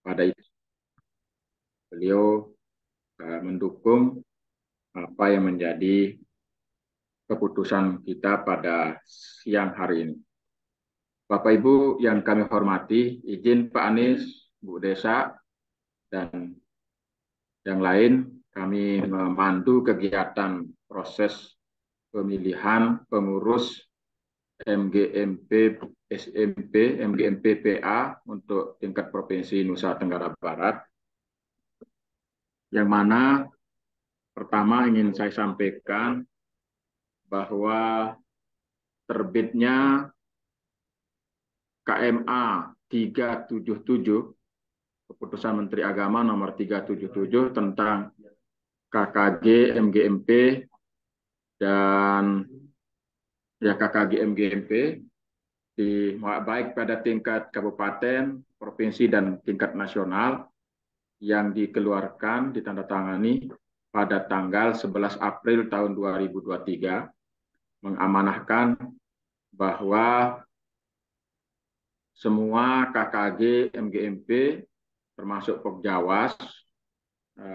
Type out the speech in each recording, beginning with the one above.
pada itu. Beliau mendukung apa yang menjadi keputusan kita pada siang hari ini. Bapak Ibu yang kami hormati, izin Pak Anies, Bu Desa, dan yang lain, kami memandu kegiatan proses pemilihan pengurus MGMP, SMP, MGMP PA untuk tingkat Provinsi Nusa Tenggara Barat, yang mana pertama ingin saya sampaikan bahwa terbitnya KMA 377, Keputusan Menteri Agama nomor 377 tentang KKG MGMP dan KKG MGMP baik pada tingkat kabupaten, provinsi, dan tingkat nasional yang dikeluarkan, ditandatangani pada tanggal 11 April tahun 2023, mengamanahkan bahwa semua KKG MGMP termasuk Pokjawas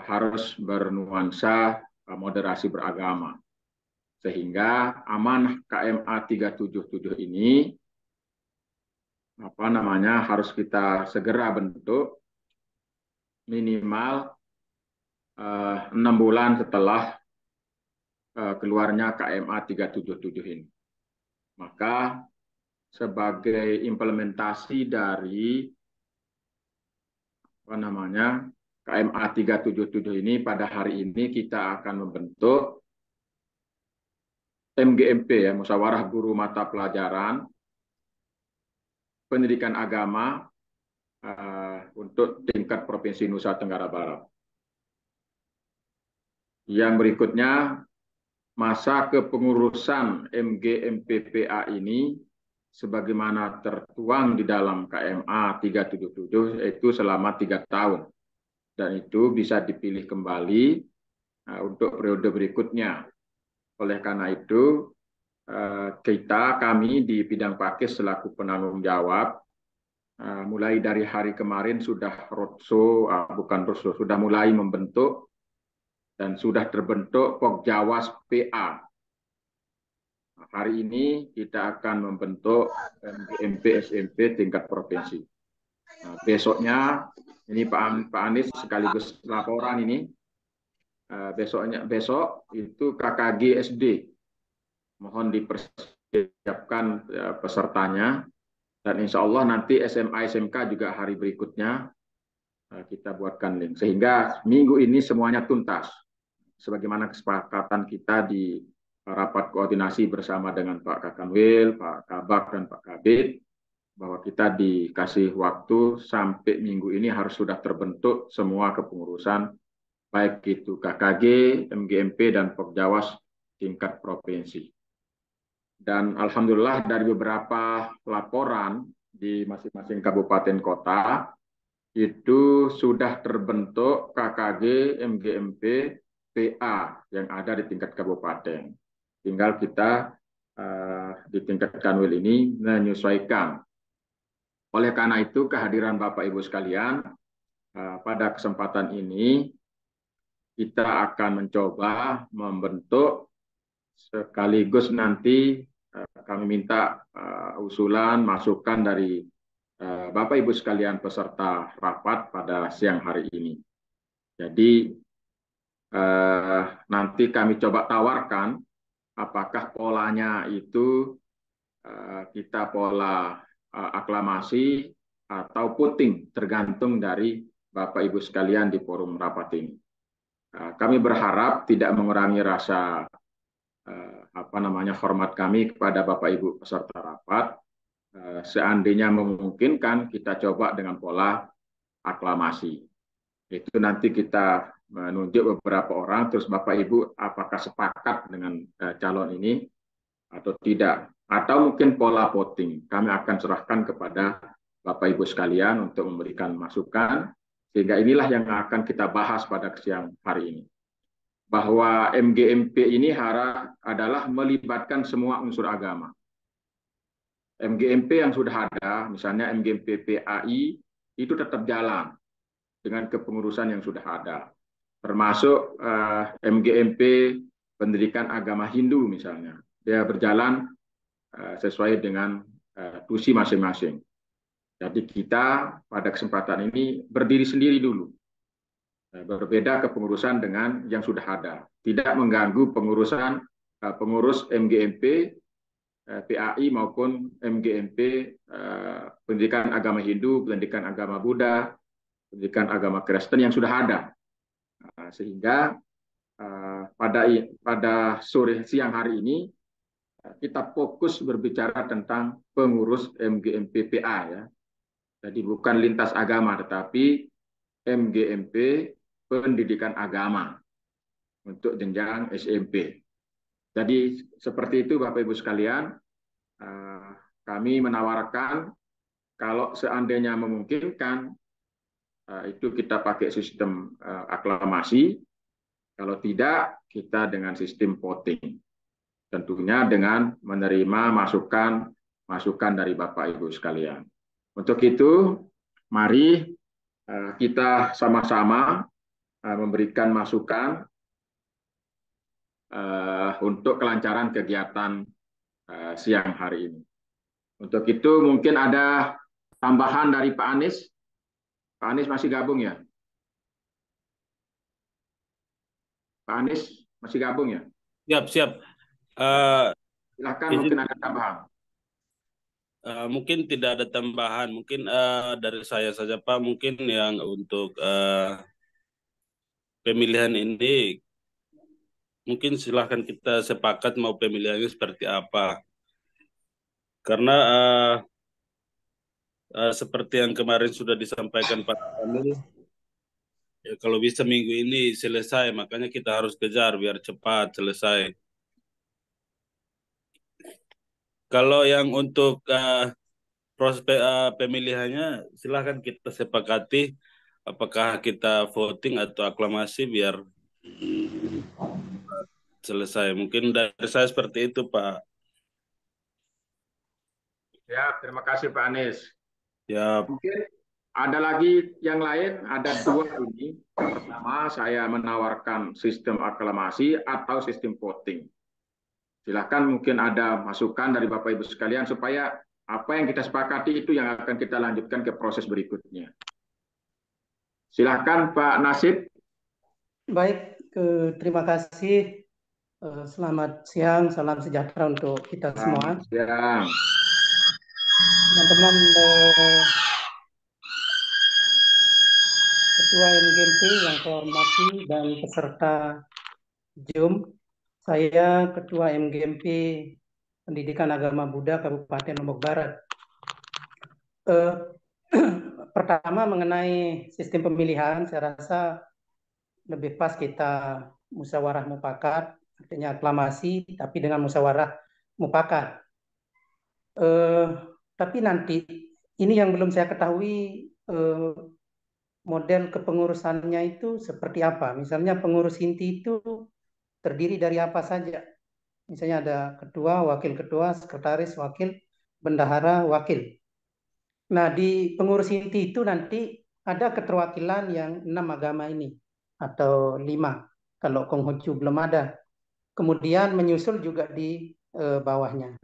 harus bernuansa moderasi beragama. Sehingga amanah KMA 377 ini harus kita segera bentuk minimal 6 bulan setelah keluarnya KMA 377 ini. Maka sebagai implementasi dari KMA 377 ini, pada hari ini kita akan membentuk MGMP, Musyawarah Guru Mata Pelajaran Pendidikan Agama untuk tingkat Provinsi Nusa Tenggara Barat. Yang berikutnya, masa kepengurusan MGMPPA ini sebagaimana tertuang di dalam KMA 377 yaitu selama 3 tahun. Dan itu bisa dipilih kembali untuk periode berikutnya. Oleh karena itu, kami di bidang Pakis selaku penanggung jawab, mulai dari hari kemarin sudah sudah mulai membentuk dan sudah terbentuk Pokjawas PA. Hari ini kita akan membentuk MGMP SMP tingkat provinsi. Besoknya ini Pak Anies sekaligus laporan ini. Besok itu KKG SD. Mohon dipersiapkan pesertanya, dan insya Allah nanti SMA SMK juga hari berikutnya kita buatkan link, sehingga minggu ini semuanya tuntas sebagaimana kesepakatan kita di rapat koordinasi bersama dengan Pak Kakanwil, Pak Kabak, dan Pak Kabid, bahwa kita dikasih waktu sampai minggu ini harus sudah terbentuk semua kepengurusan, baik itu KKG, MGMP, dan Pokjawas tingkat provinsi. Dan alhamdulillah dari beberapa laporan di masing-masing kabupaten kota itu sudah terbentuk KKG MGMP PA yang ada di tingkat kabupaten. Tinggal kita di tingkat Kanwil ini menyesuaikan. Oleh karena itu kehadiran Bapak Ibu sekalian, pada kesempatan ini kita akan mencoba membentuk sekaligus nanti kami minta usulan, masukan dari Bapak Ibu sekalian peserta rapat pada siang hari ini. Jadi nanti kami coba tawarkan apakah polanya itu kita pola aklamasi atau voting, tergantung dari Bapak Ibu sekalian di forum rapat ini. Kami berharap tidak mengurangi rasa hormat kami kepada Bapak Ibu peserta rapat. Seandainya memungkinkan, kita coba dengan pola aklamasi. Itu nanti kita menunjuk beberapa orang, terus Bapak Ibu apakah sepakat dengan calon ini atau tidak. Atau mungkin pola voting. Kami akan serahkan kepada Bapak Ibu sekalian untuk memberikan masukan, sehingga inilah yang akan kita bahas pada siang hari ini. Bahwa MGMP ini adalah melibatkan semua unsur agama. MGMP yang sudah ada, misalnya MGMP PAI, itu tetap jalan. dengan kepengurusan yang sudah ada, termasuk MGMP pendidikan agama Hindu misalnya. Dia berjalan sesuai dengan tusi masing-masing. Jadi kita pada kesempatan ini berdiri sendiri dulu. Berbeda kepengurusan dengan yang sudah ada. Tidak mengganggu pengurusan pengurus MGMP, PAI maupun MGMP pendidikan agama Hindu, pendidikan agama Buddha, pendidikan agama Kristen yang sudah ada. Sehingga pada sore siang hari ini kita fokus berbicara tentang pengurus MGMP PA ya. Jadi bukan lintas agama tetapi MGMP pendidikan agama untuk jenjang SMP. Jadi seperti itu Bapak Ibu sekalian, kami menawarkan kalau seandainya memungkinkan itu kita pakai sistem aklamasi, kalau tidak kita dengan sistem voting. Tentunya dengan menerima masukan dari Bapak Ibu sekalian. Untuk itu, mari kita sama-sama memberikan masukan untuk kelancaran kegiatan siang hari ini. Untuk itu mungkin ada tambahan dari Pak Anies. Pak Anies masih gabung ya? Pak Anies masih gabung ya? Siap, siap. Silakan Izin, mungkin ada tambahan. mungkin tidak ada tambahan. Mungkin dari saya saja Pak. Mungkin yang untuk pemilihan ini, mungkin silahkan kita sepakat mau pemilihannya seperti apa. Karena seperti yang kemarin sudah disampaikan Pak Kamil, ya, kalau bisa minggu ini selesai, makanya kita harus kejar biar cepat selesai. Kalau yang untuk proses pemilihannya, silahkan kita sepakati apakah kita voting atau aklamasi biar selesai. Mungkin dari saya seperti itu, Pak. Ya, terima kasih Pak Anies. Ya, Mungkin ada lagi yang lain, ada dua ini. Yang pertama, saya menawarkan sistem aklamasi atau sistem voting. Silakan mungkin ada masukan dari Bapak Ibu sekalian supaya apa yang kita sepakati itu yang akan kita lanjutkan ke proses berikutnya. Silakan Pak Nasib. Baik, terima kasih. Selamat siang, salam sejahtera untuk kita semua. Selamat siang. Teman-teman Ketua MGMP yang saya hormati dan peserta Zoom, saya Ketua MGMP Pendidikan Agama Buddha Kabupaten Lombok Barat. Pertama mengenai sistem pemilihan, saya rasa lebih pas kita musyawarah mufakat, artinya aklamasi, tapi dengan musyawarah mufakat. Tapi nanti ini yang belum saya ketahui model kepengurusannya itu seperti apa. Misalnya pengurus inti itu terdiri dari apa saja. Misalnya ada ketua, wakil ketua, sekretaris, wakil, bendahara, wakil. Nah di pengurus inti itu nanti ada keterwakilan yang 6 agama ini atau 5 kalau Konghucu belum ada. Kemudian menyusul juga di bawahnya.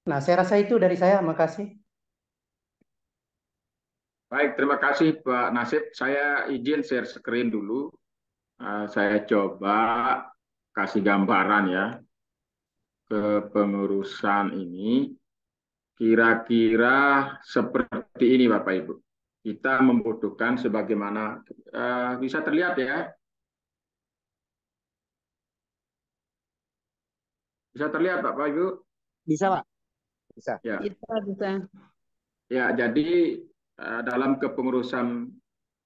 Nah, saya rasa itu dari saya. Makasih. Baik, terima kasih Pak Nasib. Saya izin share screen dulu. Saya coba kasih gambaran ya kepengurusan ini. Kira-kira seperti ini Bapak Ibu. Kita membutuhkan sebagaimana bisa terlihat ya. Bisa terlihat Bapak Ibu? Bisa, Pak. Bisa. Ya. Bisa. Ya, jadi dalam kepengurusan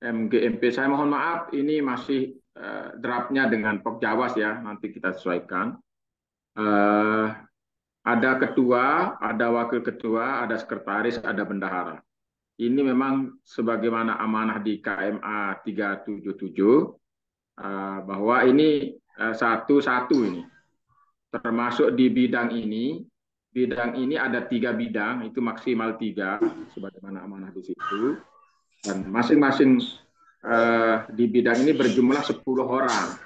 MGMP, saya mohon maaf ini masih draftnya dengan Pokjawas ya, nanti kita sesuaikan. Ada ketua, ada wakil ketua, ada sekretaris, ada bendahara. Ini memang sebagaimana amanah di KMA 377 bahwa ini satu-satu ini. Termasuk di bidang ini ada 3 bidang, itu maksimal 3, sebagaimana amanah di situ. Dan masing-masing di bidang ini berjumlah 10 orang.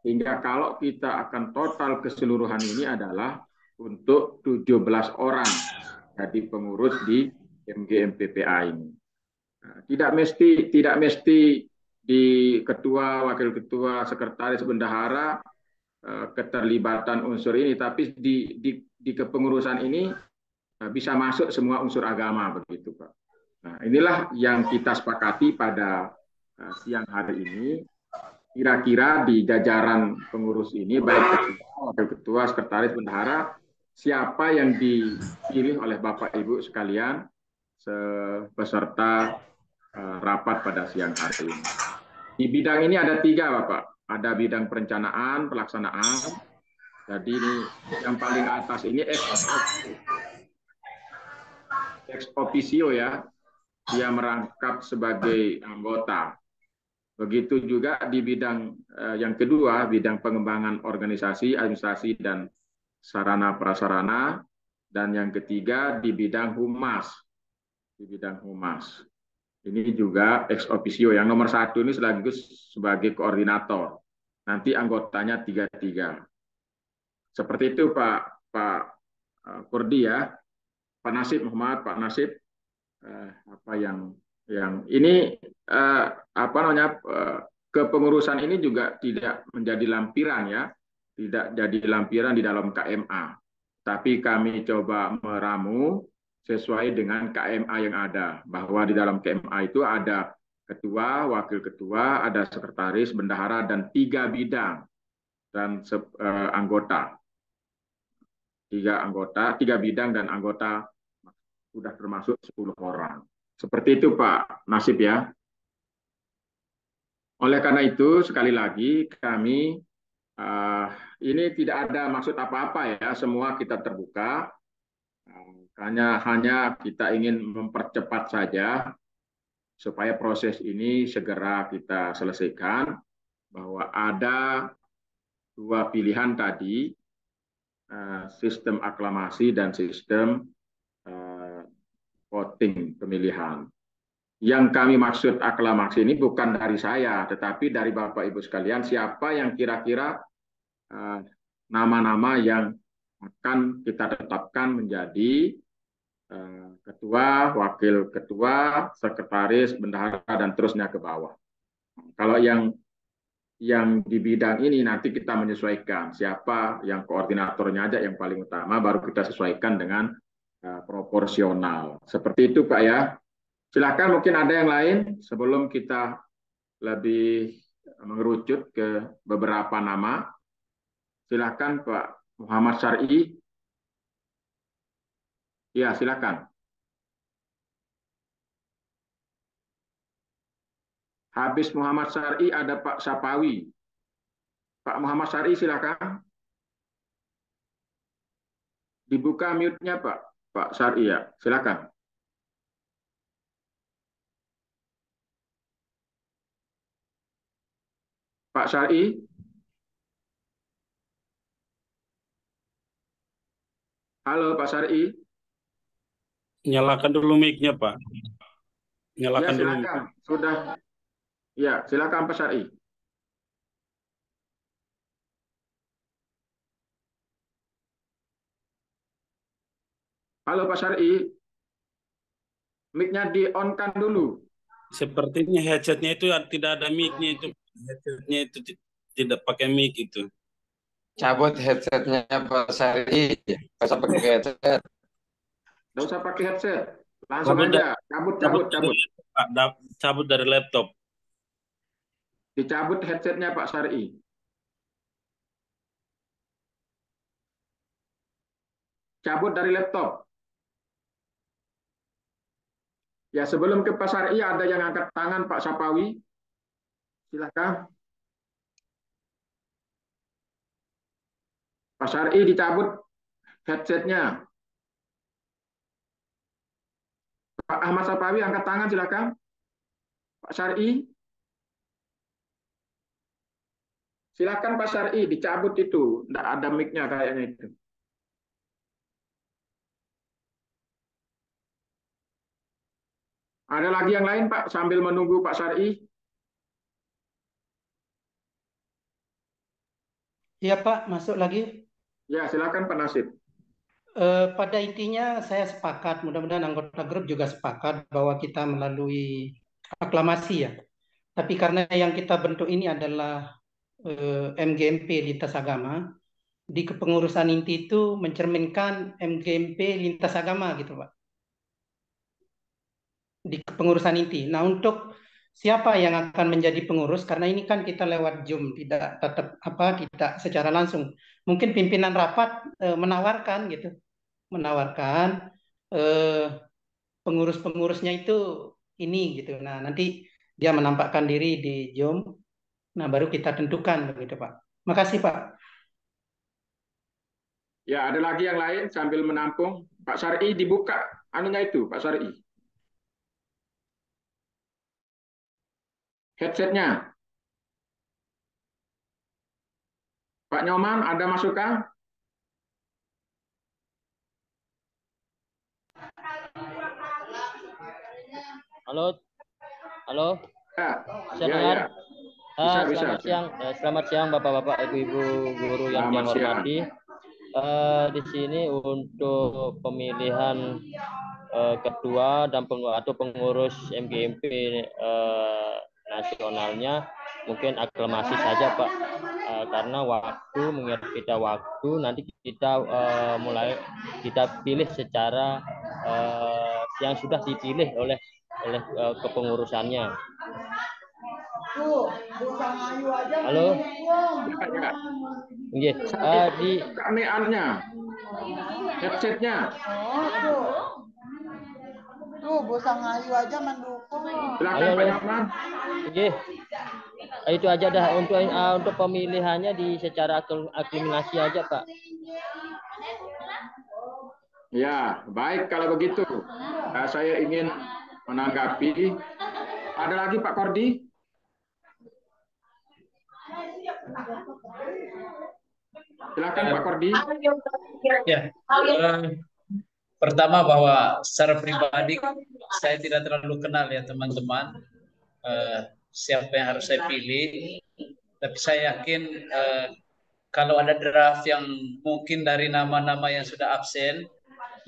Hingga kalau kita akan total keseluruhan ini adalah untuk 17 orang jadi pengurus di MGMPPA ini. Tidak mesti di ketua, wakil ketua, sekretaris, bendahara keterlibatan unsur ini, tapi di kepengurusan ini bisa masuk semua unsur agama begitu, Pak. Nah, inilah yang kita sepakati pada siang hari ini. Kira-kira di jajaran pengurus ini, baik ketua, wakil ketua, sekretaris, bendahara, siapa yang dipilih oleh Bapak Ibu sekalian peserta rapat pada siang hari ini. Di bidang ini ada 3, Bapak. Ada bidang perencanaan, pelaksanaan. Jadi ini yang paling atas ini ex officio ya, dia merangkap sebagai anggota. Begitu juga di bidang yang kedua, bidang pengembangan organisasi, administrasi, dan sarana prasarana. Dan yang ketiga di bidang humas. Di bidang humas. Ini juga ex officio. Yang nomor 1 ini sekaligus sebagai koordinator. Nanti anggotanya 3-3. Seperti itu Pak Kurdi ya. Pak Nasib Muhammad, Pak Nasib. Apa yang ini apa namanya, kepengurusan ini juga tidak menjadi lampiran ya, tidak jadi lampiran di dalam KMA, tapi kami coba meramu sesuai dengan KMA yang ada, bahwa di dalam KMA itu ada ketua, wakil ketua, ada sekretaris, bendahara, dan 3 bidang dan anggota. 3 bidang dan anggota sudah termasuk 10 orang. Seperti itu Pak Nasib ya. Oleh karena itu sekali lagi kami ini tidak ada maksud apa-apa ya, semua kita terbuka. Hanya kita ingin mempercepat saja supaya proses ini segera kita selesaikan, bahwa ada 2 pilihan tadi, sistem aklamasi dan sistem voting pemilihan. Yang kami maksud aklamasi ini bukan dari saya, tetapi dari Bapak Ibu sekalian, siapa yang kira-kira nama-nama yang akan kita tetapkan menjadi ketua, wakil ketua, sekretaris, bendahara, dan terusnya ke bawah. Kalau yang di bidang ini nanti kita menyesuaikan siapa yang koordinatornya aja yang paling utama, baru kita sesuaikan dengan proporsional. Seperti itu Pak ya. Silakan mungkin ada yang lain sebelum kita lebih mengerucut ke beberapa nama. Silakan Pak Muhammad Syar'i. Ya, silakan. Habis Muhammad Syar'i ada Pak Sapawi. Pak Muhammad Syar'i silakan. Dibuka mute-nya Pak Syar'i ya. Silakan. Pak Syar'i. Halo Pak Syar'i. Nyalakan dulu mic-nya, Pak. Nyalakan Ya, dulu. silakan. Sudah. Ya, silakan Pak Syar'i. Halo Pak Syar'i. Mic-nya di-on-kan dulu. Sepertinya headsetnya itu tidak ada mic-nya itu. Headsetnya itu tidak pakai mic itu. Cabut headsetnya Pak Sari, nggak usah pakai headset. Nggak usah pakai headset. Langsung Cabut aja. Cabut. Cabut dari laptop. Dicabut headsetnya Pak Syar'i. Cabut dari laptop. Ya, sebelum ke Pak Syar'i ada yang angkat tangan Pak Sapawi. Silakan. Pak Syar'i dicabut headsetnya. Pak Ahmad Sapawi angkat tangan silakan. Pak Syar'i. Silakan Pak Syar'i dicabut itu. Tidak ada mic-nya kayaknya itu. Ada lagi yang lain Pak sambil menunggu Pak Syar'i? Iya Pak, masuk lagi. Ya, silakan Pak Nasib. Pada intinya saya sepakat, mudah-mudahan anggota grup juga sepakat bahwa kita melalui aklamasi ya. Tapi karena yang kita bentuk ini adalah MGMP lintas agama, di kepengurusan inti itu mencerminkan MGMP lintas agama gitu Pak. Di kepengurusan inti. Nah, untuk siapa yang akan menjadi pengurus, karena ini kan kita lewat Zoom, tidak tetap tidak secara langsung. Mungkin pimpinan rapat menawarkan gitu, menawarkan pengurus-pengurusnya itu ini gitu. Nah, nanti dia menampakkan diri di Zoom. Nah, baru kita tentukan begitu Pak. Makasih Pak. Ya, ada lagi yang lain sambil menampung. Pak Syar'i dibuka anunya itu, Pak Syar'i. Headsetnya. Pak Nyoman, ada masukan? Halo, halo, Ya, bisa ya, dengar? ya. Bisa, bisa. Selamat siang Bapak-bapak, Ibu-ibu guru yang Selamat saya siang. hormati. Di sini untuk pemilihan ketua dan atau pengurus MGMP nasionalnya mungkin aklamasi saja Pak, karena mengingat kita waktu nanti kita mulai kita pilih secara yang sudah dipilih oleh kepengurusannya. Halo. Ya, ya. Di Keanehannya. Headsetnya. Tuh, Bosang Ayu aja mendukung. Silakan Pak Nyoman. Itu aja dah untuk pemilihannya di secara aklimasi aja Pak. Ya, baik kalau begitu. Saya ingin menanggapi. Ada lagi Pak Kordi? Silakan Pak Kordi. Ya, pertama bahwa secara pribadi saya tidak terlalu kenal ya teman-teman siapa yang harus saya pilih. Tapi saya yakin kalau ada draft yang mungkin dari nama-nama yang sudah absen,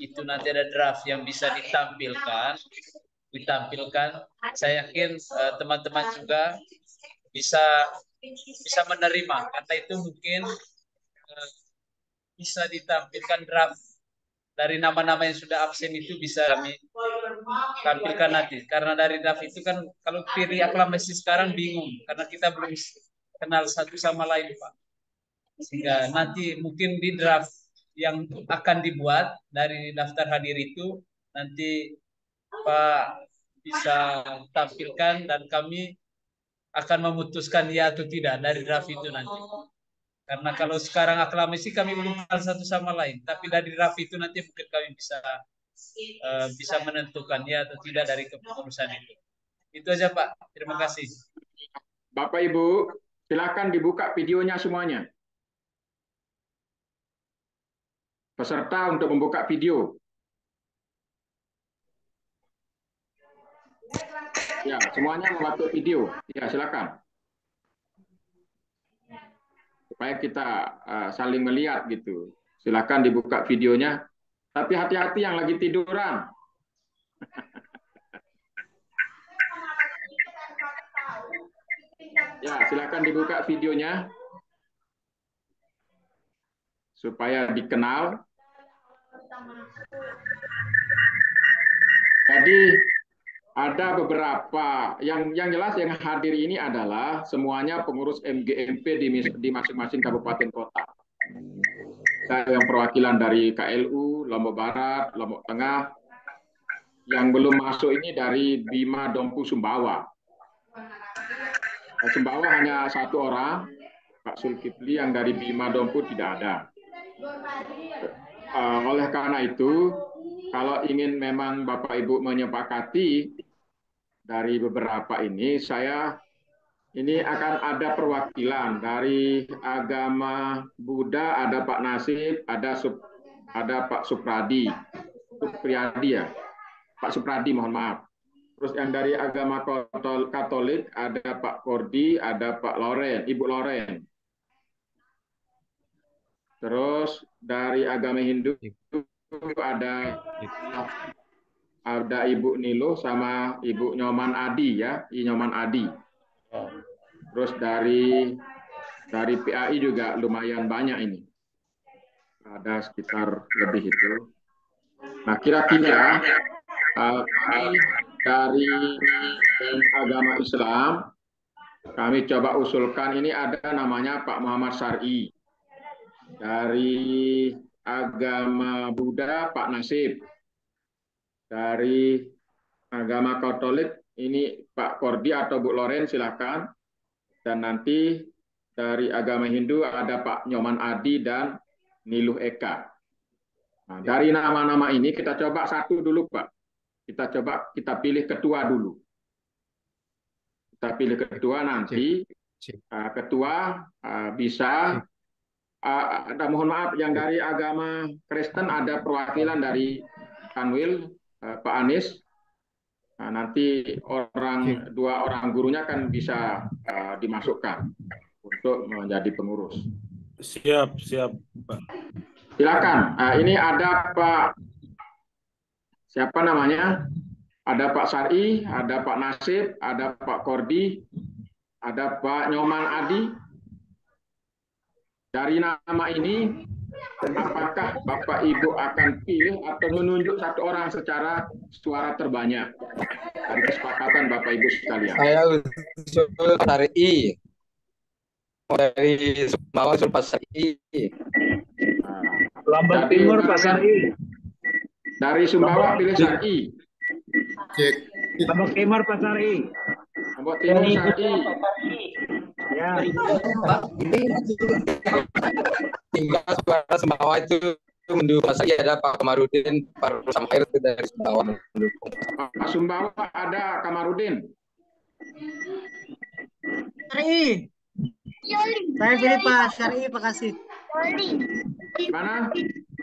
itu nanti ada draft yang bisa ditampilkan. Saya yakin teman-teman juga bisa menerima, karena itu mungkin bisa ditampilkan draft dari nama-nama yang sudah absen itu bisa kami tampilkan nanti. Karena dari draft itu kan kalau pilih aklamasi sekarang bingung karena kita belum kenal satu sama lain Pak. Sehingga nanti mungkin di draft yang akan dibuat dari daftar hadir itu nanti Pak bisa tampilkan dan kami akan memutuskan ya atau tidak dari draft itu nanti. Karena kalau sekarang aklamasi kami belum kenal satu sama lain, tapi dari draft itu nanti mungkin kami bisa menentukan ya atau tidak dari kepengurusan itu. Itu aja Pak. Terima kasih. Bapak Ibu, silakan dibuka videonya semuanya. Peserta untuk membuka video. Ya, semuanya membuka video. Ya, silakan. Supaya kita saling melihat gitu. Silakan dibuka videonya. Tapi hati-hati yang lagi tiduran. Ya, silakan dibuka videonya. Supaya dikenal. Jadi ada beberapa yang jelas yang hadir ini adalah semuanya pengurus MGMP di masing-masing kabupaten kota. Saya yang perwakilan dari KLU, Lombok Barat, Lombok Tengah. Yang belum masuk ini dari Bima Dompu Sumbawa. Sumbawa hanya satu orang, Pak Zulkifli, yang dari Bima Dompu tidak ada. Oleh karena itu, kalau ingin memang Bapak Ibu menyepakati dari beberapa ini, ini akan ada perwakilan dari agama Buddha, ada Pak Nasib, ada Pak Supriyadi ya, Pak Supriyadi mohon maaf. Terus yang dari agama Katolik ada Pak Kordi, ada Pak Loren, Ibu Loren. Terus dari agama Hindu ada Ibu Nilo sama Ibu Nyoman Adi ya, I Nyoman Adi. Terus dari PAI juga lumayan banyak ini. Ada sekitar lebih itu. Nah, kira-kira kami dari agama Islam, kami coba usulkan ini ada namanya Pak Muhammad Syar'i. Dari agama Buddha, Pak Nasib. Dari agama Katolik, ini Pak Kordi atau Bu Loren, silakan. Dan nanti dari agama Hindu ada Pak Nyoman Adi dan Niluh Eka. Nah, dari nama-nama ini kita coba satu dulu, Pak. Kita pilih ketua dulu. Kita pilih ketua nanti. Ketua bisa mohon maaf, yang dari agama Kristen ada perwakilan dari Kanwil, Pak Anies. Nah, nanti dua orang gurunya kan bisa dimasukkan untuk menjadi pengurus. Siap, Pak. Silakan. Ini ada Pak, siapa namanya? Ada Pak Syar'i, ada Pak Nasib, ada Pak Kordi, ada Pak Nyoman Adi. Dari nama ini, apakah Bapak Ibu akan pilih atau menunjuk satu orang secara suara terbanyak? Dari kesepakatan Bapak Ibu sekalian. Saya usul Pak Syar'i. Dari Sumbawa usul Pak Syar'i. Lombok Timur Pak Syar'i. Dari Sumbawa pilih Syar'i. Lombok Timur Pak Syar'i. Lombok Timur Syar'i. Ya. Tinggal suara Sumbawa itu mendukung Pak Syar'i, ada Pak Kamarudin, Pak Samhair itu dari Sumbawa mendukung. Pak Sumbawa ada Kamarudin. Syar'i. Saya pilih Pak Syar'i, Pak Kasih. Mana?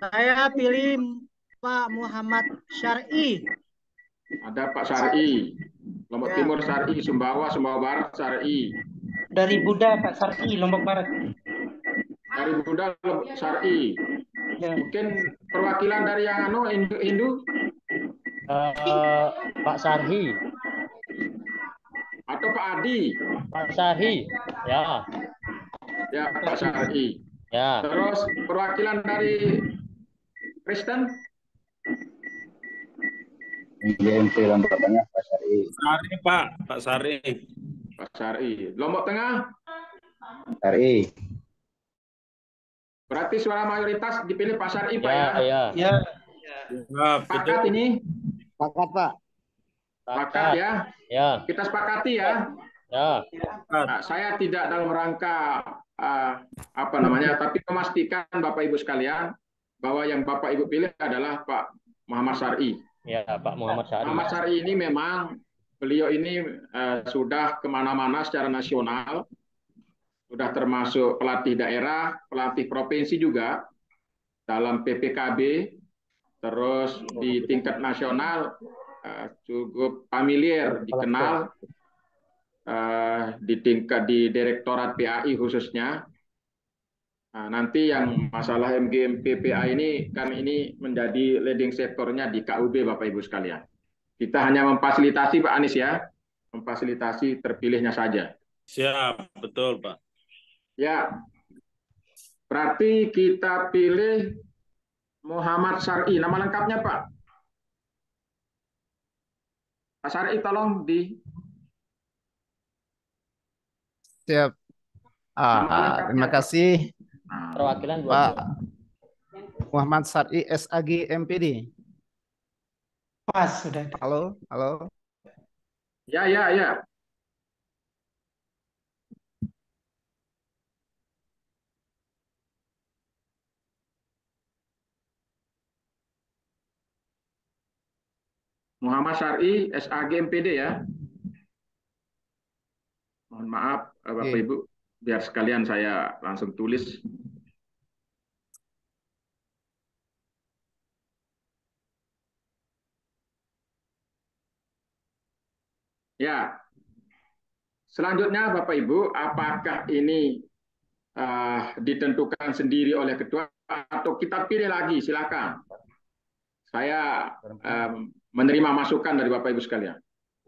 Saya pilih Pak Muhammad Syar'i. Ada Pak Syar'i. Lombok Timur Syar'i, Sumbawa Barat Syar'i. Dari Buddha Pak Syar'i, Lombok Barat. Dari Buddha Lombok Syar'i. Ya. Mungkin perwakilan dari yang Hindu? Pak Sarhi. Atau Pak Adi? Pak Sarhi. Ya. Ya, Pak Syar'i. Ya. Terus perwakilan dari Kristen? IGMP Lombok Tengah Pak Syar'i. Sari, Pak Sari. Pak Syar'i. Lombok Tengah? Syar'i. Berarti suara mayoritas dipilih Pak Syar'i, Pak Ya, ya? ya. Sepakat ini? Sepakat, Pak. Sepakat ya? Ya. Kita sepakati ya? Ya. Nah, saya tidak dalam rangka tapi memastikan Bapak Ibu sekalian bahwa yang Bapak Ibu pilih adalah Pak Muhammad Syar'i. Ya, Pak Muhammad Syar'i. Muhammad Syar'i ini memang beliau ini sudah kemana-mana secara nasional, sudah termasuk pelatih daerah, pelatih provinsi juga dalam PPKB, terus di tingkat nasional cukup familiar, dikenal di tingkat di Direktorat PAI khususnya. Nah, nanti yang masalah MGMP PAI ini kan ini menjadi leading sektornya di KUB Bapak Ibu sekalian. Kita hanya memfasilitasi Pak Anies ya, memfasilitasi terpilihnya saja. Siap, betul Pak. Ya, berarti kita pilih Muhammad Syar'i. Nama lengkapnya Pak? Pak Syar'i tolong di. Siap. Terima kasih Perwakilan Pak Muhammad Syar'i SAG MPD. Pas sudah. Halo, halo. Ya. Muhammad Syar'i SAG MPD ya. Mohon maaf Bapak Ibu, biar sekalian saya langsung tulis. Ya. Selanjutnya Bapak Ibu, apakah ini ditentukan sendiri oleh ketua atau kita pilih lagi, silakan. Saya menerima masukan dari Bapak Ibu sekalian.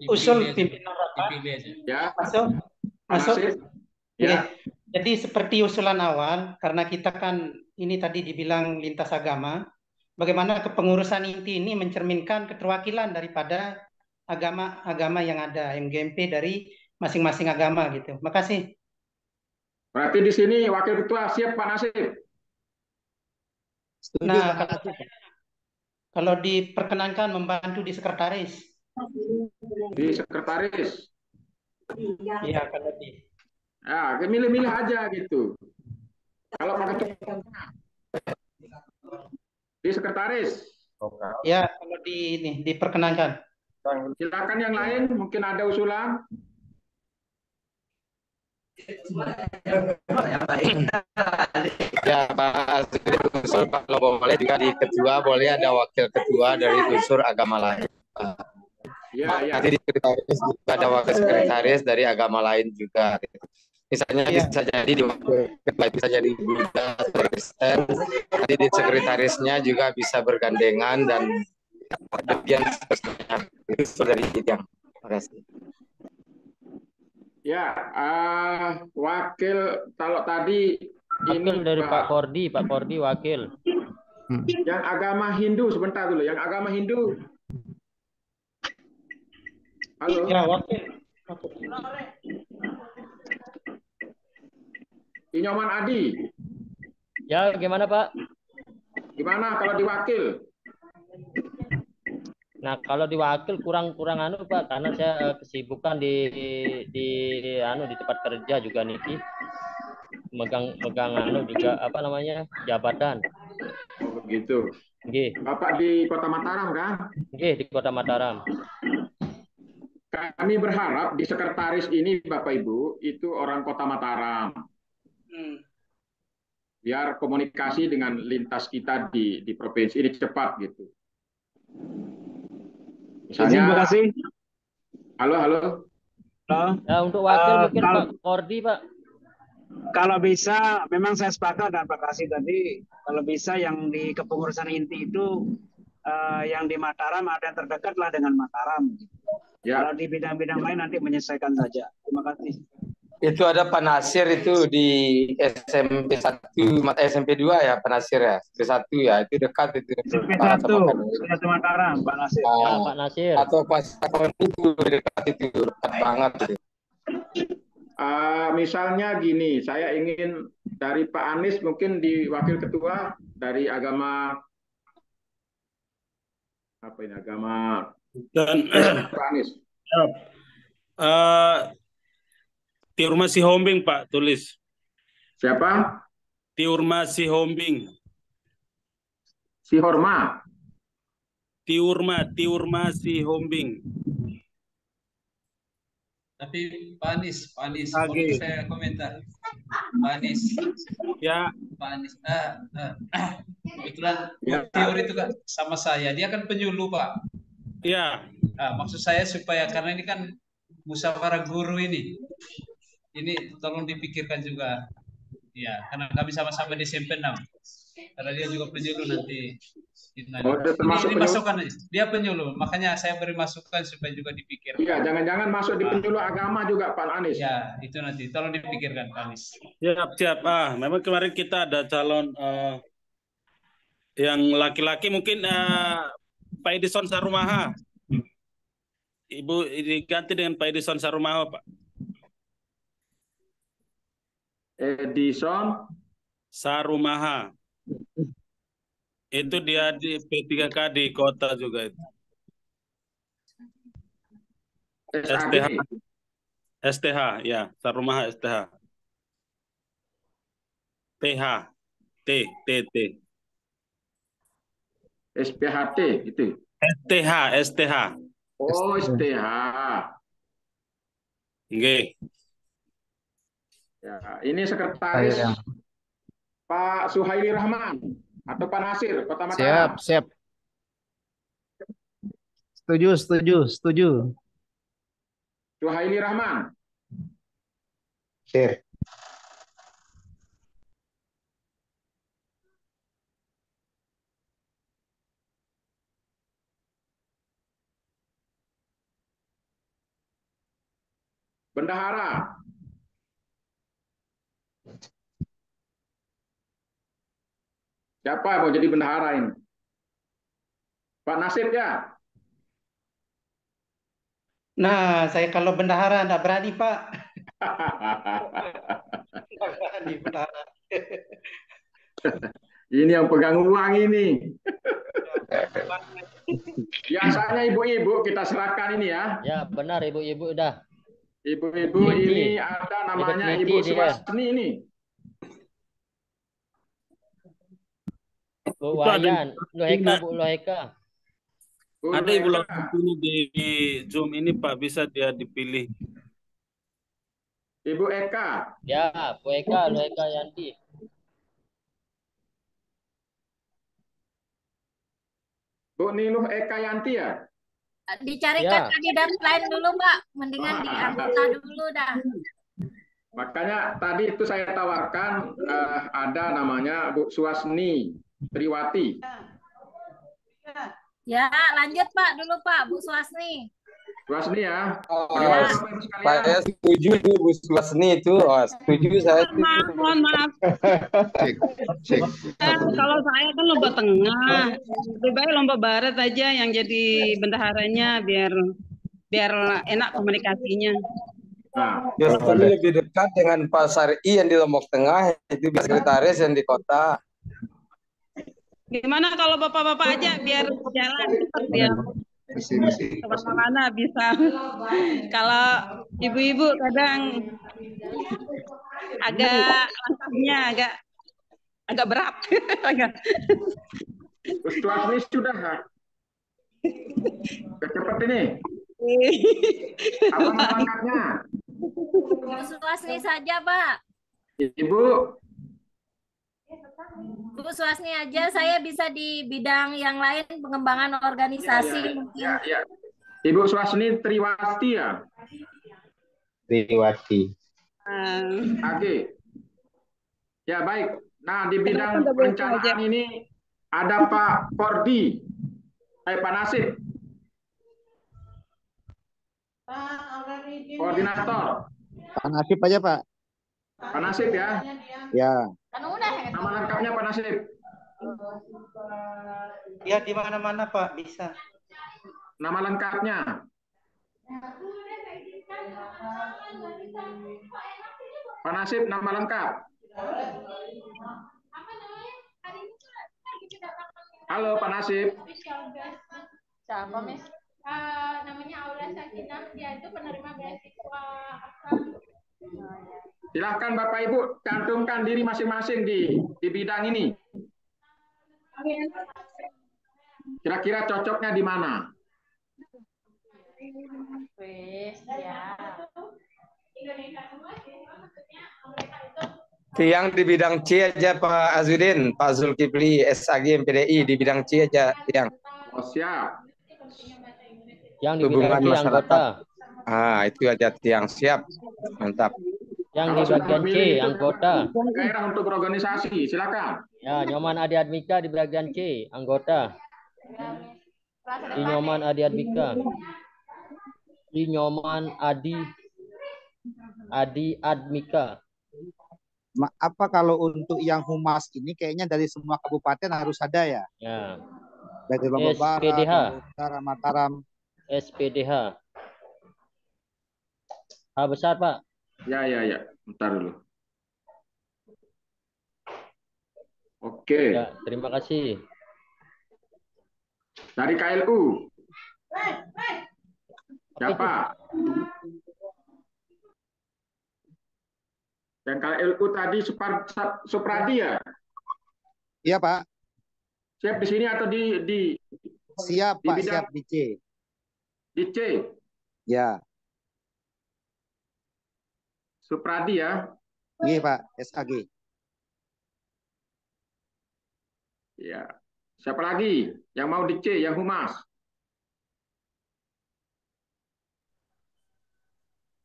Usul pimpinan rapat. Ya. Masuk. Ya. Jadi seperti usulan awal, karena kita kan ini tadi dibilang lintas agama, bagaimana kepengurusan inti ini mencerminkan keterwakilan daripada agama-agama yang ada, MGMP dari masing-masing agama gitu. Makasih. Berarti di sini Wakil Ketua siap Pak Nasir. Nah, kalau diperkenankan membantu di sekretaris. Di sekretaris. Iya, kalau di. Ya, milih-milih aja gitu. Kalau Pak Ketua di sekretaris. Ya, kalau di ini diperkenankan. Silakan yang lain, mungkin ada usulan. Ya Pak, unsur kalau boleh juga di ketua boleh ada wakil ketua dari unsur agama lain. Ya. Nanti di sekretaris juga ada wakil sekretaris dari agama lain juga. Misalnya bisa jadi di wakil ketua bisa jadi Buddha, Kristen, nanti di sekretarisnya juga bisa bergandengan dan bagian itu dari bidang. Terima kasih. Ya, wakil kalau tadi ini dari Pak Kordi wakil. Yang agama Hindu sebentar dulu, yang agama Hindu. Halo. Ya, wakil. Inyoman Adi. Ya, gimana Pak? Gimana kalau diwakil? Nah, kalau diwakil kurang anu Pak, karena saya kesibukan di tempat kerja juga niki. Megang anu juga apa namanya? Jabatan. Oh, begitu. Nggih. Bapak di Kota Mataram kan? Nggih, di Kota Mataram. Kami berharap di sekretaris ini Bapak Ibu itu orang Kota Mataram. Biar komunikasi dengan lintas kita di provinsi ini cepat gitu. Misalnya, terima kasih. Halo. Ya, untuk wakil mungkin Pak Kordi, Pak. Kalau bisa, memang saya sepakat dengan Pak Kasih tadi. Kalau bisa yang di kepengurusan inti itu yang di Mataram ada yang terdekat lah dengan Mataram. Ya. Kalau di bidang-bidang lain nanti menyesuaikan saja. Terima kasih. Itu ada Pak Nasir itu di SMP 1, SMP 2 ya Pak Nasir ya. SMP 1 ya, itu dekat itu. SMP 1, Mataram, Pak Nasir. Ya, Pak Nasir. Atau Pak Sakon itu dekat itu, dekat banget. Misalnya gini, saya ingin dari Pak Anies mungkin di wakil ketua dari agama apa ini agama dan Pak Anies. Tiurma Sihombing Pak tulis. Siapa? Tiurma Sihombing. Sihorma. Tiurma Sihombing. Tapi Pak Anies, waktu saya komentar. Pak Anies. Ya. Pak Anies. Kebetulan teori itu kan sama saya. Dia kan penyuluh Pak. Ya. Maksud saya supaya karena ini kan musyawarah guru ini. Ini tolong dipikirkan juga. Ya, karena kami sama-sama di SMP 6. Karena dia juga penyuluh nanti. Ini masukan aja. Dia penyuluh, makanya saya beri masukan supaya juga dipikirkan. Iya, jangan-jangan masuk di penyuluh agama juga Pak Anies. Ya, itu nanti tolong dipikirkan Pak Anies. Siap. Memang kemarin kita ada calon yang laki-laki mungkin Pak Edison Sarumaha. Ibu diganti dengan Pak Edison Sarumaha, Pak. Edison Sarumaha. Itu dia di P3K di kota juga itu. STH, ya, Sarumaha STH. TH, T. SPHT itu. STH. Oh, STH. Nggih. Ya, ini sekretaris Pak Suhaili Rahman atau Pak Nasir, Kota Mataram. Siap. Setuju. Suhaili Rahman. Sir. Bendahara. Siapa yang mau jadi bendahara ini? Pak Nasib ya? Nah, saya kalau bendahara enggak berani, Pak. Enggak berani bendahara. Ini yang pegang uang ini. Biasanya ibu-ibu kita serahkan ini ya. Ya, benar ibu-ibu udah. Ibu-ibu ini ada namanya Ikut Ibu niti dia. Suwasni ini. Bu Itu ada Wayan, Loheka, Bu Loheka. ada Ibu Laksmi di Zoom ini Pak, bisa dia dipilih. Ibu Eka. Ya, Bu Eka, Loheka Yanti. Bu Niluh Eka Yanti ya? Dicarikan Ya. kandidat lain dulu, Pak. Mendingan di anggota dulu dah. Makanya tadi itu saya tawarkan ada namanya Bu Suwasni Triwati. Ya, lanjut Pak dulu Pak, Bu Suwasni. Suwasni ya. Oh, saya setuju itu Bu Suwasni itu. Oh, setuju saya. Mohon maaf. Kalau saya kan lomba tengah, lebih baik lomba barat aja yang jadi bendaharanya biar enak komunikasinya. Nah, biasanya lebih dekat dengan Pak Syar'i yang di Lombok Tengah, itu sekretaris yang di kota. Gimana kalau bapak-bapak aja biar jalan cepat biar kemana-mana bisa. Kalau ibu-ibu kadang agak langkahnya agak berat. Suwasni sudah. Cepat ini. Apa nama lengkapnya? Bu Suwasni saja, Pak. Ibu. Bu Suwasni aja, saya bisa di bidang yang lain, pengembangan organisasi mungkin. Ya. Ibu Suwasni Triwati ya? Triwati. Oke. Ya baik. Nah di bidang perencanaan ini ada Pak Kordi, Pak Nasib, koordinator. Pak Nasib aja, Pak. Pak Nasib ya? Ya. Nama lengkapnya Pak Nasib? Ya di mana-mana Pak, bisa. Nama lengkapnya? Pak Nasib nama lengkap? Halo Pak Nasib. Siapa, Miss? Namanya Aula Sakinah, dia itu penerima beasiswa. Silahkan Bapak Ibu cantumkan diri masing-masing di bidang ini. Kira-kira cocoknya di mana? Yang di bidang C aja Pak Azudin, Pak Zulkifli, SAG MPDI di bidang C aja yang. Oh siap. Yang di bidang C anggota. Ah itu aja yang siap, mantap. Yang di bagian C anggota. Daerah untuk berorganisasi, silakan. Ya, Nyoman Adi Admika di bagian C anggota. Nyoman Adi Admika. Nyoman Adi Admika. Apa kalau untuk yang humas ini kayaknya dari semua kabupaten harus ada ya? Ya. Dari Lombok Barat, SPDH. Lombok Utara, Mataram. SPDH. H besar Pak. Ya. Bentar dulu. Oke. Ya, terima kasih. Dari KLU. Siapa? Yang KLU tadi Supradi ya? Iya Pak. Siap di sini atau di Siap di Pak, bidang- siap di C. di C? Ya. Supradi ya? Iya Pak, SAG. Ya. Siapa lagi yang mau di C, yang humas?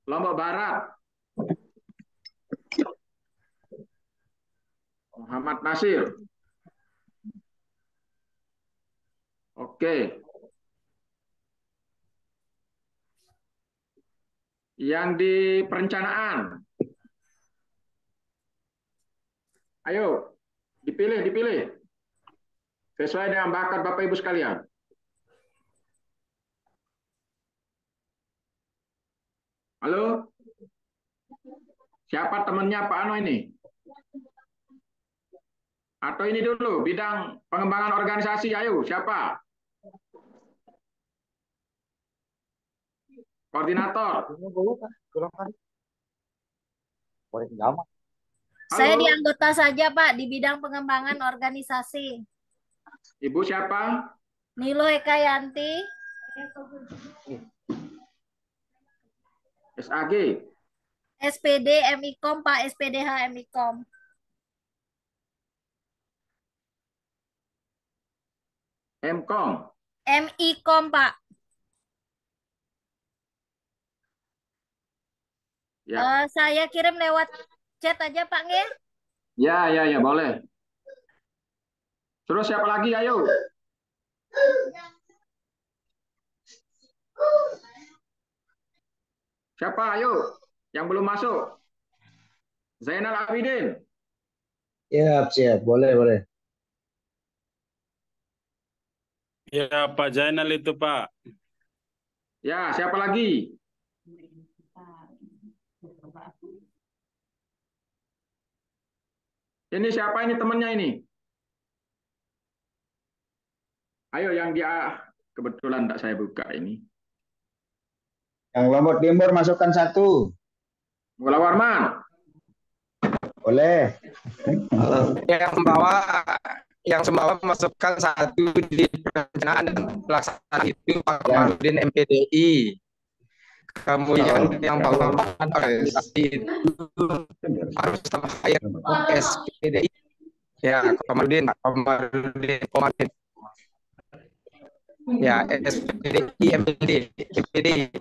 Lombok Barat. Muhammad Nasir. Oke. Yang di perencanaan. Ayo, dipilih. Sesuai dengan bakat Bapak Ibu sekalian. Halo? Siapa temannya Pak Ano ini? Atau ini dulu, bidang pengembangan organisasi, ayo, siapa? Koordinator. Saya Halo? di anggota saja, Pak, di bidang pengembangan organisasi. Ibu siapa? Nilo Ekayanti. SAG. SPD MIKOM, Pak, SPDH MIKOM. MKOM. MIKOM, Pak. Ya. Saya kirim lewat chat aja, Pak, nge? Ya, boleh. Terus siapa lagi, ayo? Siapa, ayo? Yang belum masuk? Zainal Abidin. Siap. Boleh. Ya, Pak Zainal itu, Pak. Ya, siapa lagi? Ini siapa ini temannya ini? Ayo yang dia kebetulan tidak saya buka ini. Yang Lombok Timur masukkan 1. Mula Warman. Boleh. Yang Sumbawa masukkan 1 di perencanaan dan pelaksanaan itu Pak Kamarudin MPDI. Kemudian yang pengembangan organisasi itu harus terakhir SPDI. Ya, Kamarudin. Ya, SPDI MPDI.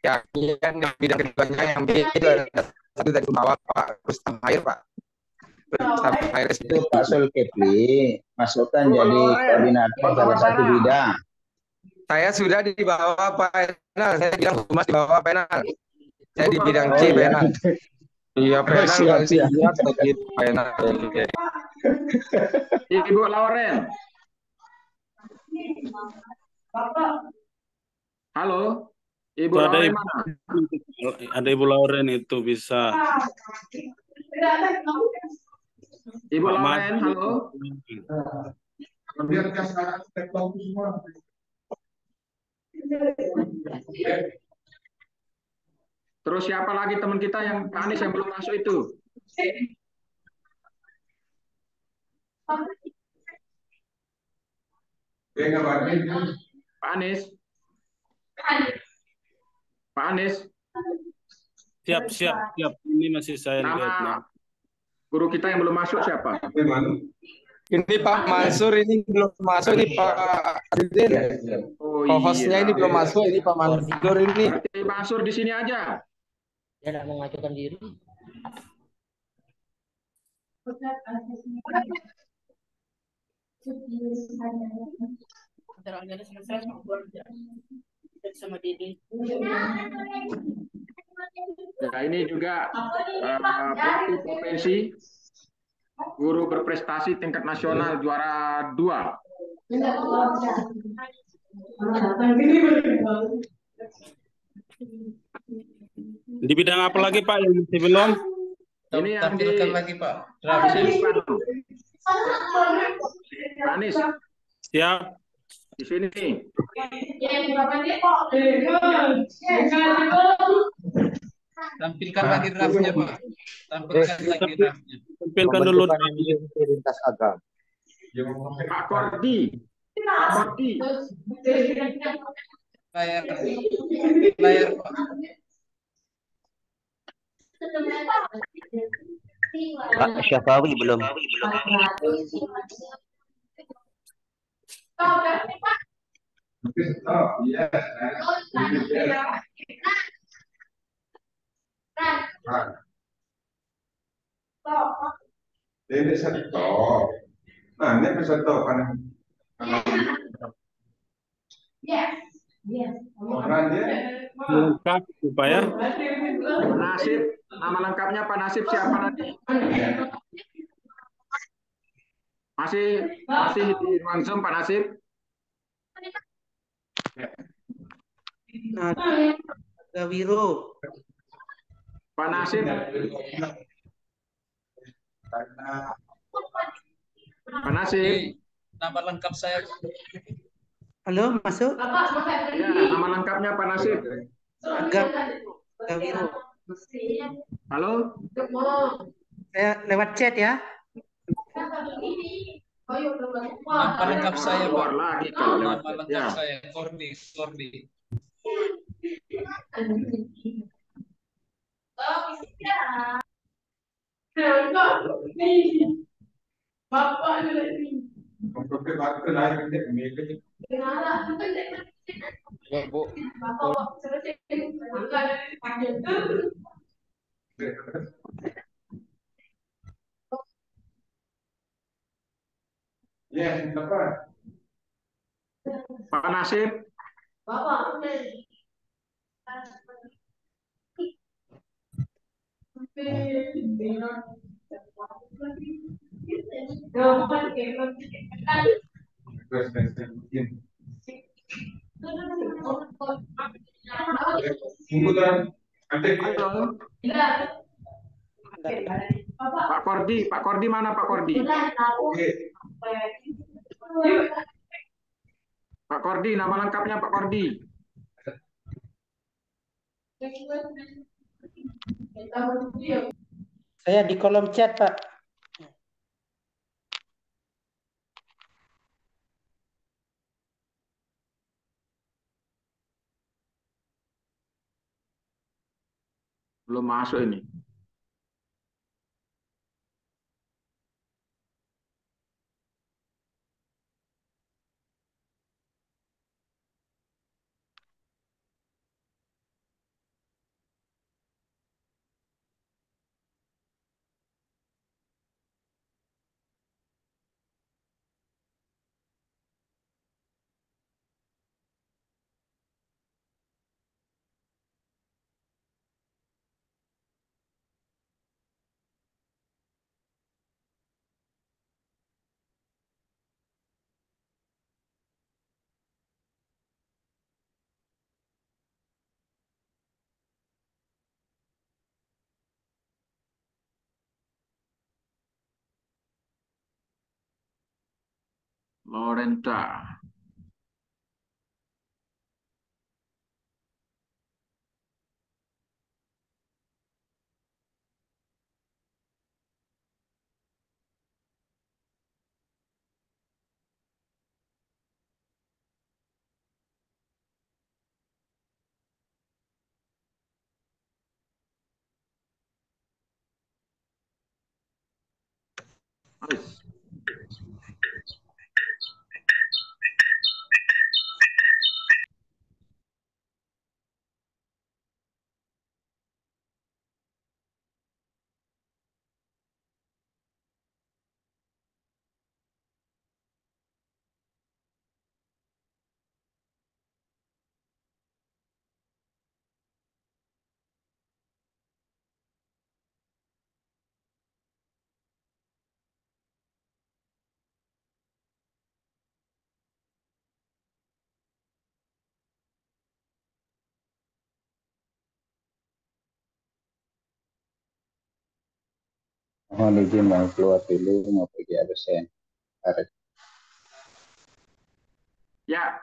Ya, kan bidang keduanya yang B itu ada 1 dari bawah Pak Rustam Hair, Pak. Rustam Hair Itu Pak Zulkifli masukkan jadi koordinator salah satu bidang. Saya sudah di bawah Pak Enal, saya bilang humas di bawah Pak Enal. Saya di bidang C, Pak Enal. Iya, Pak Enal nggak siap begitu, Pak Enal. Ibu Lauren. Halo, Ibu Ada Lauren Ibu, mana? ada Ibu Lauren itu bisa. Ibu Lauren, halo. Terus siapa lagi teman kita yang Pak Anies yang belum masuk itu? Pak Anies. Pak Anies. Siap. Ini masih saya lihat. Nama guru kita yang belum masuk siapa? Ini Pak Mansur ini belum masuk ini Pak Adin. Co-hostnya ini belum masuk ini Pak Mansur ini. Berarti Mansur di sini aja. Dia tidak mengajukan diri. Ya, ini juga pelatih profesi, guru berprestasi tingkat nasional juara 2. Di bidang apa lagi Pak yang masih belum? Ini yang Tampilkan lagi Pak. Pak Anies. Siap. Di sini. Tampilkan lagi draftnya Pak. Tampilkan lagi draftnya. Tampilkan dulu. Lintas agama. Pak Kordi. Pak Kordi. Layar Pak. Pak Syafawi belum. Ini satu. Nah, ini satu kan. Lengkap supaya Pak Nasib, nama lengkapnya Pak Nasib siapa nanti? Masih di ruang Zoom Pak Nasib? Gawiro. Pak Nasib. Pak Nasib. Nama lengkap saya. Halo, masuk? Ya, nama lengkapnya Pak Nasib. Gawiro. Halo? Saya lewat chat ya. Nama lengkap saya, Pak. Lagi kalau lewat Nama lengkap saya Kordi. Pak Nasib. Pak Kordi mana Pak Kordi? Pak Kordi, nama lengkapnya Pak Kordi. Saya di kolom chat, Pak. Belum masuk ini. Lorenta. Mohon izin mau keluar dulu, mau pergi absen. Ya.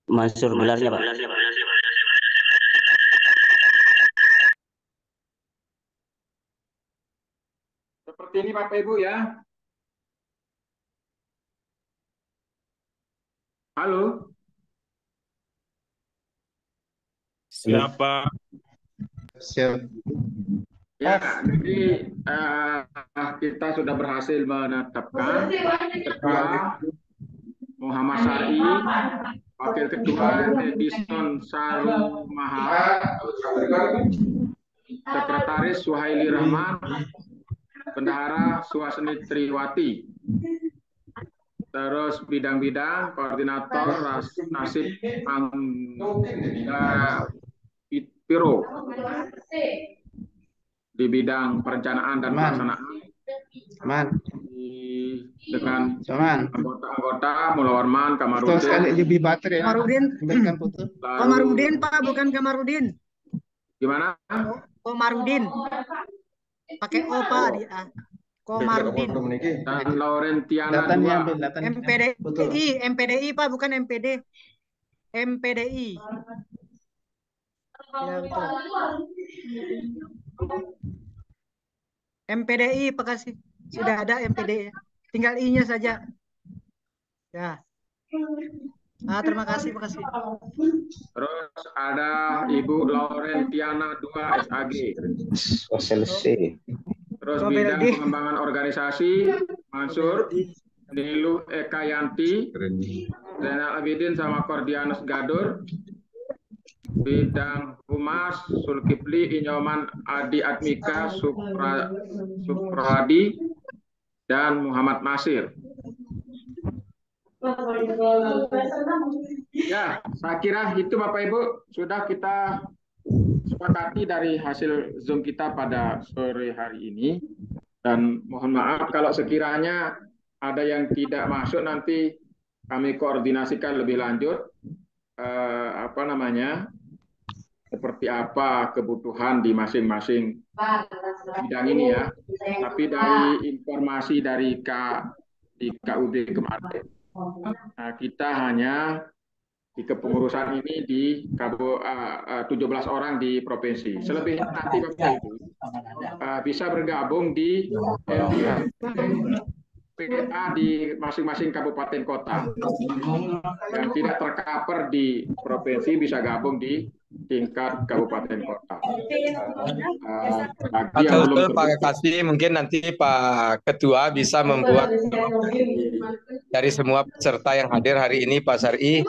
Mansur gelarnya, Pak. Seperti ini Bapak Ibu ya. Halo. Siapa? Siap. Ya, jadi kita sudah berhasil menetapkan Ketua Muhammad Syar'i, Wakil Ketua Edison Sarumaha, Sekretaris Suhaili Rahman, Bendahara Suhasni Triwati. Terus bidang-bidang koordinator Nasib Piro di bidang perencanaan dan pelaksanaan. Dengan anggota-anggota Mulawarman, Kamarudin Pak, bukan Kamarudin. Gimana? Komarudin. Pakai O Pak di A. Komarudin. Dan Laurentiana 2. MPDI Pak, bukan MPD. MPDI. Ya betul. MPDI, Pak kasih. Sudah ada MPDI. Tinggal I-nya saja. Ya. Terima kasih, Pak kasih. Terus ada Ibu Laurentiana 2 SAG. Selesai. Terus bidang pengembangan organisasi Mansur, Nilu Eka Yanti, Zainal Abidin sama Kordianus Gadur. Bidang Humas Sulkifli Inyoman Adi Admika Supradi dan Muhammad Nasir. Ya, saya kira itu Bapak Ibu sudah kita sepakati dari hasil Zoom kita pada sore hari ini. Dan mohon maaf kalau sekiranya ada yang tidak masuk, nanti kami koordinasikan lebih lanjut seperti apa kebutuhan di masing-masing bidang ini ya. Tapi dari informasi dari KUD kemarin, kita hanya di kepengurusan ini di 17 orang di provinsi. Selebihnya nanti Bapak Ibu bisa bergabung di PA di masing-masing kabupaten kota. Yang tidak tercover di provinsi bisa gabung di tingkat kabupaten kota. Betul Pak Kasih, mungkin nanti Pak Ketua bisa membuat dari semua peserta yang hadir hari ini Pak Syar'i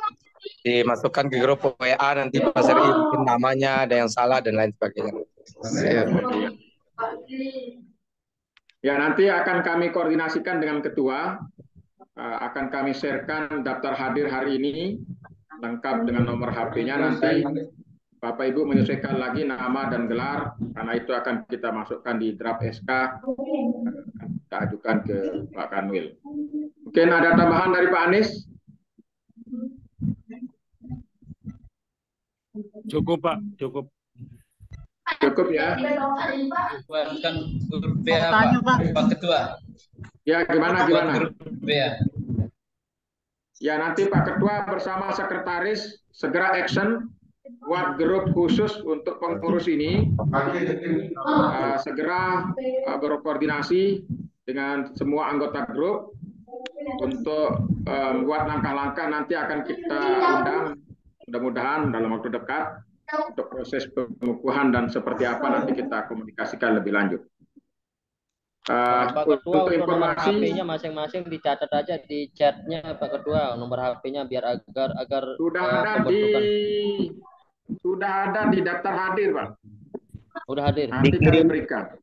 dimasukkan ke grup WA, nanti Pak Syar'i mungkin namanya ada yang salah dan lain sebagainya. Ya, nanti akan kami koordinasikan dengan ketua, akan kami sharekan daftar hadir hari ini lengkap dengan nomor HP-nya. Nanti Bapak Ibu menyesuaikan lagi nama dan gelar, karena itu akan kita masukkan di draft SK, kita ajukan ke Pak Kanwil. Mungkin ada tambahan dari Pak Anies? Cukup Pak, cukup. Cukup ya. Buatkan grup BA Pak Ketua. Ya, gimana? Grup BA. Ya, nanti Pak Ketua bersama sekretaris segera action buat grup khusus untuk pengurus ini. Segera berkoordinasi dengan semua anggota grup untuk membuat langkah-langkah nanti akan kita undang mudah-mudahan dalam waktu dekat untuk proses pengukuhan dan seperti apa nanti kita komunikasikan lebih lanjut. Pak Ketua, untuk nomor informasi HP-nya masing-masing dicatat aja di chatnya Pak Ketua, nomor HP-nya biar agar sudah ada di daftar hadir Pak. Udah hadir. Nanti kami berikan.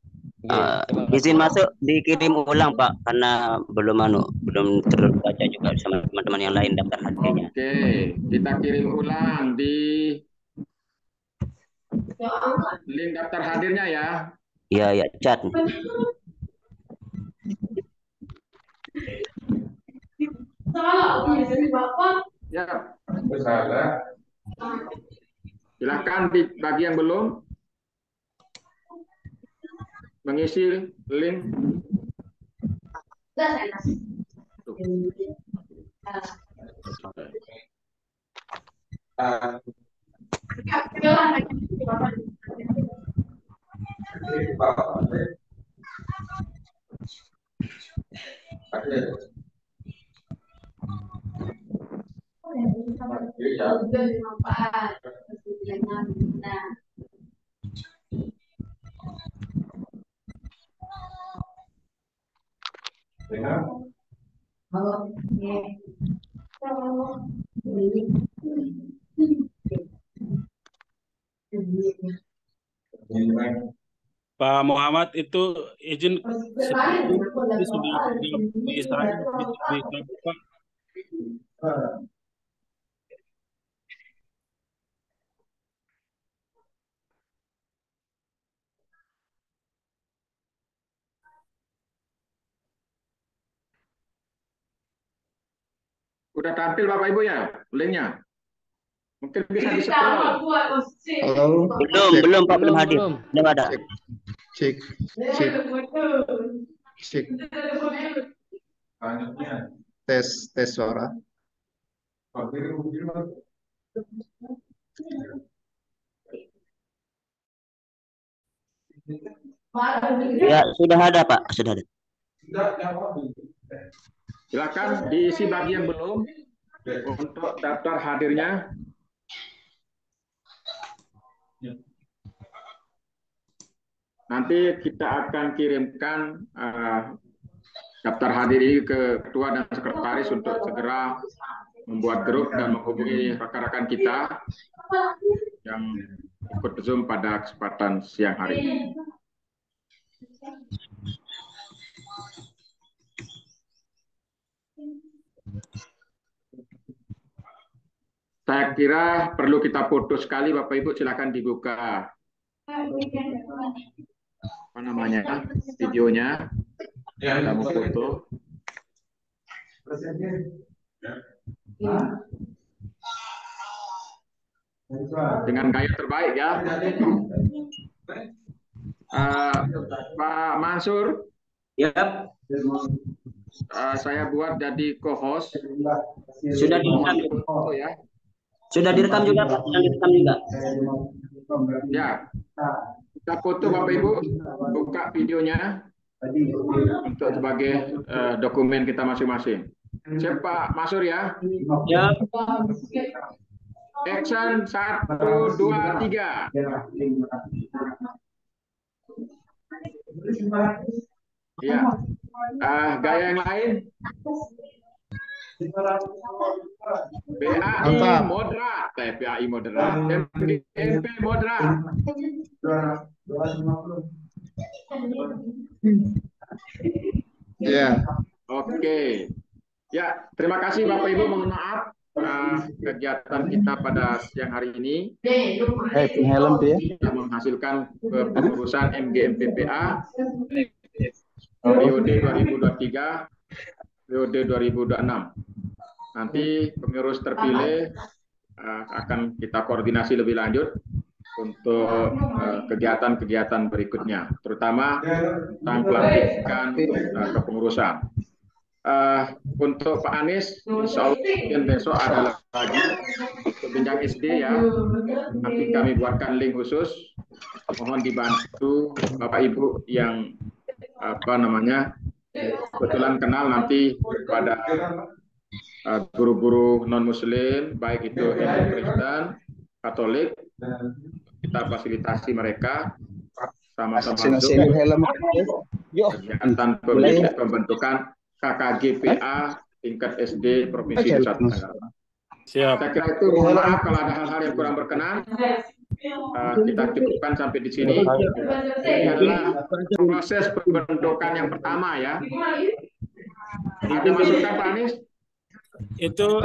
Izin masuk dikirim ulang Pak, karena belum terbaca juga sama teman-teman yang lain daftar hadirnya. Oke, kita kirim ulang di link daftar hadirnya ya. Iya, chat. Ya, silakan bagi yang belum mengisi link. Pak Muhammad itu izin seperti sudah bisa Pak. Udah tampil Bapak Ibu ya linknya? Mungkin bisa di-scroll. Halo. Belum Pak, belum hadir. Belum ada. Cek. Tes suara. Ya, sudah ada Pak, sudah ada. Silakan diisi bagi yang belum untuk daftar hadirnya. Nanti kita akan kirimkan daftar hadir ini ke ketua dan sekretaris untuk segera membuat grup dan menghubungi rekan-rekan kita yang ikut Zoom pada kesempatan siang hari ini. Saya kira perlu kita foto sekali, Bapak Ibu, silakan dibuka apa namanya videonya. Kita mau foto. Dengan gaya terbaik ya. Pak Mansur. Ya. Saya buat jadi co-host. Sudah direkam ya. Sudah direkam juga Pak, sudah direkam juga. Ya. Kita foto Bapak Ibu, buka videonya untuk sebagai dokumen kita masing-masing. Siap Pak Mansur ya? Ya. Action 1, 2, 3. Ya. Gaya yang lain. PAI moderat, PAI moderat, MP moderat. Ya. Oke. Ya, terima kasih Bapak Ibu, mohon maaf kegiatan kita pada siang hari ini Helm ya. Menghasilkan pengurusan MGMPPA periode 2023 periode 2026. Nanti pengurus terpilih akan kita koordinasi lebih lanjut untuk kegiatan-kegiatan berikutnya, terutama tentang pelantikan kepengurusan. Untuk Pak Anies, insya Allah besok ada lagi untuk jenjang SD ya. Nanti kami buatkan link khusus. Mohon dibantu Bapak Ibu yang kebetulan kenal nanti pada guru-guru non-Muslim, baik itu Hindu, Kristen, Katolik, kita fasilitasi mereka sama-sama kegiatan pembentukan KKGPA tingkat SD Provinsi Nusa Tenggara. Siap. Saya kira itu, mohon maaf kalau ada hal-hal yang kurang berkenan. Kita cukupkan sampai di sini. Ini adalah proses pembentukan yang pertama ya. Ada masukan Pak Anies? Itu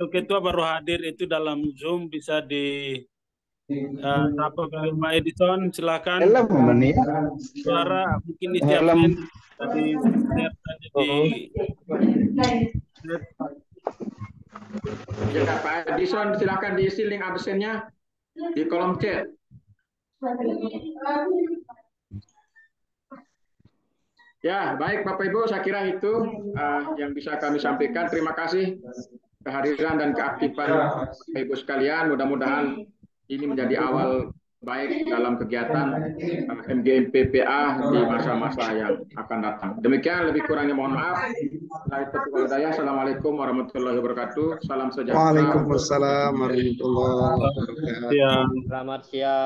ketua baru hadir itu dalam Zoom bisa di Pak Edison, silakan. Suara mungkin disiapkan tadi ya, Pak Edison, silakan diisi link absennya di kolom chat. Ya, baik Bapak Ibu, saya kira itu yang bisa kami sampaikan. Terima kasih kehadiran dan keaktifan Bapak Ibu sekalian. Mudah-mudahan ini menjadi awal baik dalam kegiatan MGMPPA di masa-masa yang akan datang. Demikian, lebih kurangnya mohon maaf. Assalamualaikum warahmatullahi wabarakatuh. Salam sejahtera. Waalaikumsalam warahmatullahi wabarakatuh. Selamat siang.